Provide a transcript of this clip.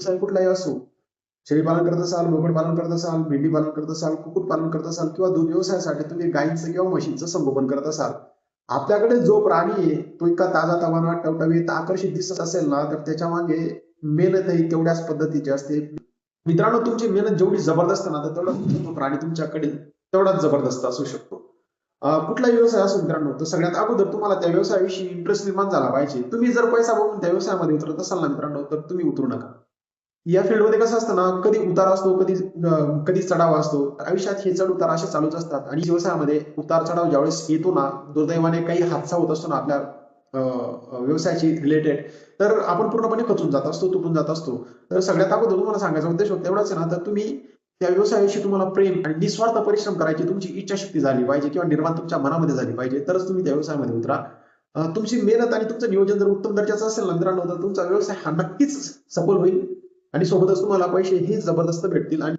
व्यवसाय कुठलाही असो, शेळी पालन करत असाल, बोकड पालन करत असाल, मेंढी पालन करत असाल, कुक्कुट पालन करत असाल किंवा दूध व्यवसायासाठी तुम्ही गायींचं किंवा म्हशींचं संगोपन करत असाल, आपल्याकडे जो प्राणी आहे तो इतका ताजा तवाना टवटवीत आकर्षित दिसत असेल ना, तर त्याच्या मागे मेहनतही तेवढ्याच पद्धतीची असते. मित्रांनो, तुमची मेहनत जेवढी जबरदस्त ना, तर तेवढा तुमचा तो प्राणी तुमच्याकडे तेवढाच जबरदस्त असू शकतो. कुठलाही व्यवसाय असो मित्रांनो, तर सगळ्यात अगोदर तुम्हाला त्या व्यवसायाविषयी इंटरेस्ट निर्माण झाला पाहिजे. तुम्ही जर पैसा बघून त्या व्यवसायामध्ये उतरत असाल ना मित्रांनो, तर तुम्ही उतरू नका. या फील्डमध्ये कसं असतं ना, कधी उतार असतो, कधी चढाव असतो. आयुष्यात हे चढ उतार असे चालूच असतात आणि व्यवसायामध्ये उतार चढाव ज्यावेळेस येतो ना, दुर्दैवाने काही हादसा होत असतो ना आपल्या व्यवसायाशी रिलेटेड, तर आपण पूर्णपणे खचून जात असतो, तुटून जात असतो. तर सगळ्यात अगोदर तुम्हाला सांगायचा उद्देश होता एवढाच आहे ना, तर तुम्ही त्या व्यवसायाविषयी तुम्हाला प्रेम आणि निस्वार्थ परिश्रम करायची तुमची इच्छाशक्ती झाली पाहिजे किंवा निर्माण तुमच्या मनामध्ये झाली पाहिजे, तरच तुम्ही त्या व्यवसायामध्ये उतरा. तुमची मेहनत आणि तुमचं नियोजन जर उत्तम दर्जाचं असेल ना मित्रांनो, तर तुमचा व्यवसाय हा नक्कीच सफल होईल आणि सोबतच तुम्हाला पैसे हे जबरदस्त भेटतील आणि